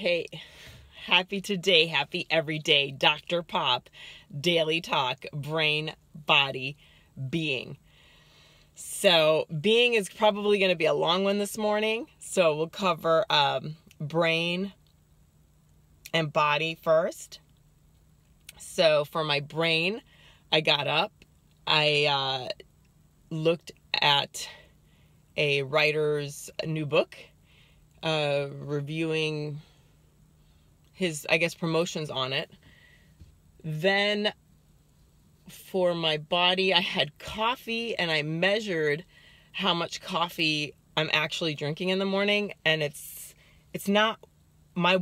Hey, happy today, happy every day, Dr. Pop, Daily Talk, Brain, Body, Being. So being is probably going to be a long one this morning. So we'll cover brain and body first. So for my brain, I got up. I looked at a writer's new book, reviewing his, promotions on it. Then for my body, I had coffee, and I measured how much coffee I'm actually drinking in the morning, and it's not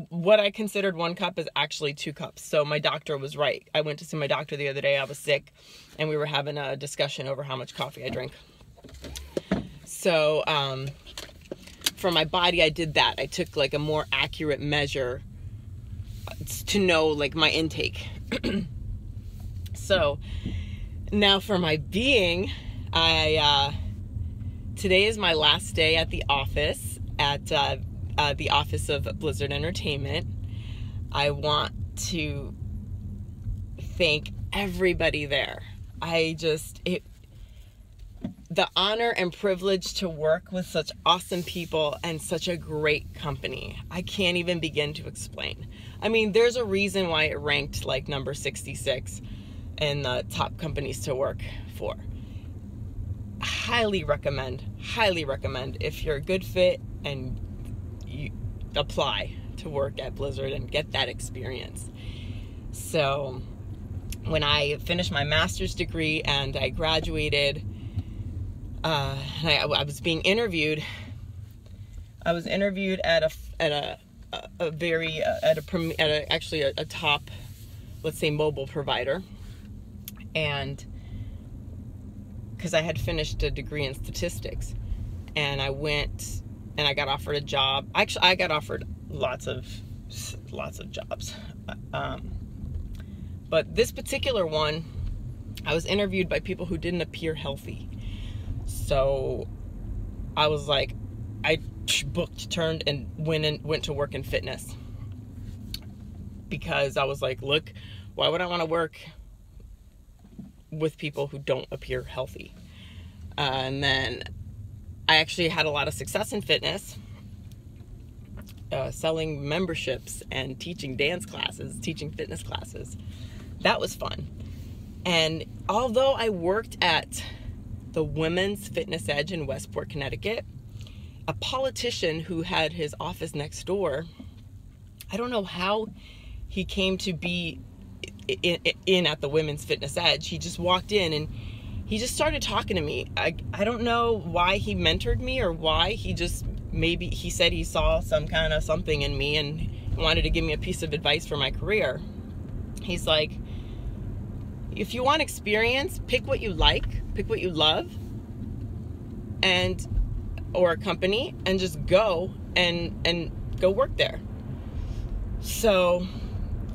what I considered 1 cup is actually 2 cups. So my doctor was right. I went to see my doctor the other day. I was sick, and we were having a discussion over how much coffee I drink. So for my body, I did that. I took like a more accurate measure to know like my intake. So now for my being, today is my last day at the office, at the office of Blizzard Entertainment. I want to thank everybody there. The honor and privilege to work with such awesome people and such a great company, I can't even begin to explain. I mean, there's a reason why it ranked like number 66 in the top companies to work for. Highly recommend if you're a good fit and you apply to work at Blizzard and get that experience. So when I finished my master's degree and I graduated, I was being interviewed. I was interviewed at a top, let's say, mobile provider, and because I had finished a degree in statistics, and I went and I got offered a job. Actually, I got offered lots of jobs, but this particular one, I was interviewed by people who didn't appear healthy. So I was like, I turned and went to work in fitness, because I was like, look, why would I want to work with people who don't appear healthy? And then I actually had a lot of success in fitness, selling memberships and teaching dance classes, teaching fitness classes. That was fun. And although I worked at the Women's Fitness Edge in Westport, Connecticut, a politician who had his office next door, I don't know how he came to be in at the Women's Fitness Edge. He just walked in and he just started talking to me. I don't know why he mentored me, or why maybe he said he saw some kind of something in me and wanted to give me a piece of advice for my career. He's like, if you want experience, pick what you like, pick what you love, or a company, and just go and go work there. So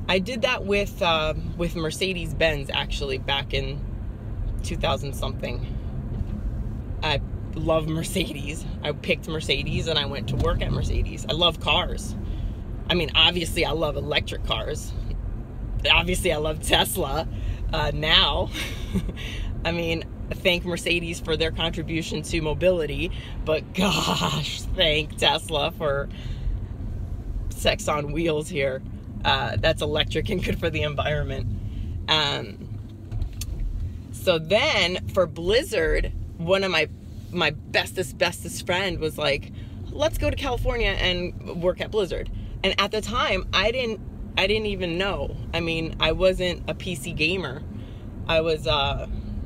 I did that with Mercedes-Benz, actually, back in 2000 something. I love Mercedes. I picked Mercedes and I went to work at Mercedes. I love cars. I mean, obviously I love electric cars. Obviously I love Tesla. Now, I mean, thank Mercedes for their contribution to mobility, but gosh, thank Tesla for sex on wheels here. That's electric and good for the environment. So then for Blizzard, one of my bestest friend was like, let's go to California and work at Blizzard. And at the time, I didn't even know. I mean, I wasn't a PC gamer. I was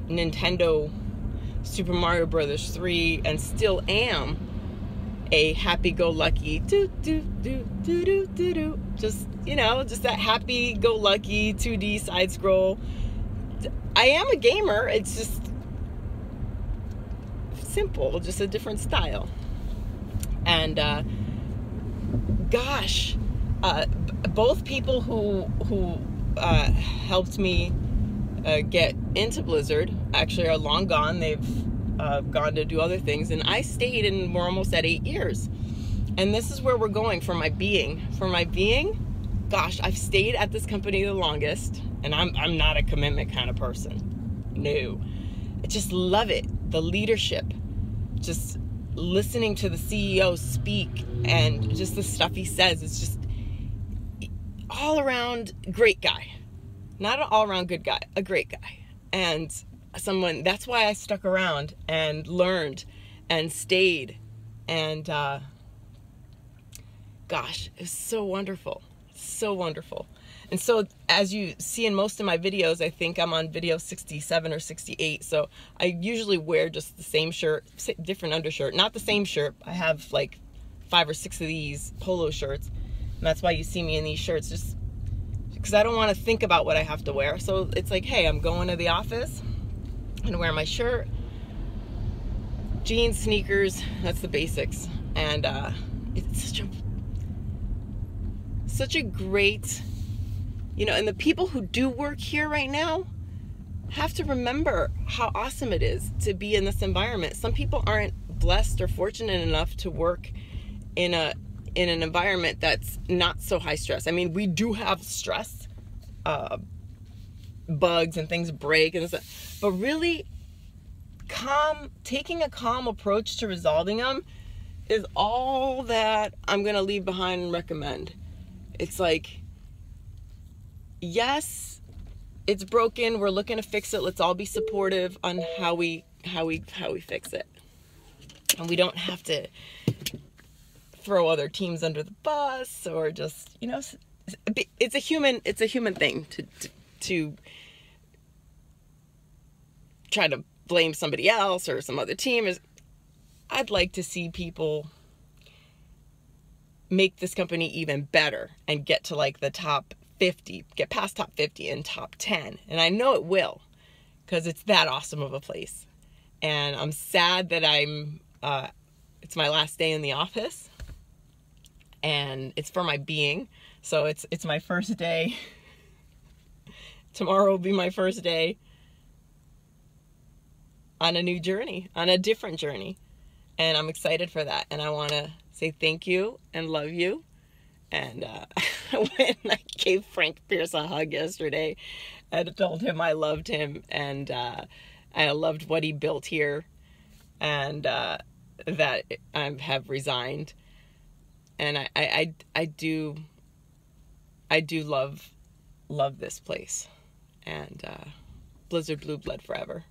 Nintendo Super Mario Brothers 3, and still am a happy-go-lucky just that happy-go-lucky 2D side scroll. I am a gamer. It's just simple, just a different style. And gosh, both people who helped me get into Blizzard actually are long gone. They've gone to do other things, and I stayed, and we're almost at 8 years. And this is where we're going for my being. For my being, gosh, I've stayed at this company the longest, and I'm not a commitment kind of person. No. I just love it. The leadership. Just listening to the CEO speak and just the stuff he says. It's just all around great guy. Not an all around good guy, a great guy. And someone, that's why I stuck around and learned and stayed. And gosh, it was so wonderful. So wonderful. And so as you see in most of my videos, I think I'm on video 67 or 68. So I usually wear just the same shirt, different undershirt, not the same shirt. I have like 5 or 6 of these polo shirts. And that's why you see me in these shirts, just because I don't want to think about what I have to wear. So it's like, hey, I'm going to the office and wear my shirt, jeans, sneakers, that's the basics. And it's such a great, you know, and the people who do work here right now have to remember how awesome it is to be in this environment. Some people aren't blessed or fortunate enough to work in an environment that's not so high stress. I mean, we do have stress, bugs and things break and stuff, but really taking a calm approach to resolving them is all that I'm going to leave behind and recommend. It's like, yes, it's broken. We're looking to fix it. Let's all be supportive on how we fix it. And we don't have to throw other teams under the bus or just, you know, it's a human thing to try to blame somebody else or some other team. I'd like to see people make this company even better and get to like the top 50, get past top 50 and top 10. And I know it will, because it's that awesome of a place. And I'm sad that it's my last day in the office, and it's for my being. So it's my first day. Tomorrow will be my first day on a new journey, on a different journey. And I'm excited for that. And I want to say thank you and love you. And when I gave Frank Pierce a hug yesterday, I told him I loved him, and I loved what he built here, and that I have resigned. And I do love this place. And Blizzard Blue Blood forever.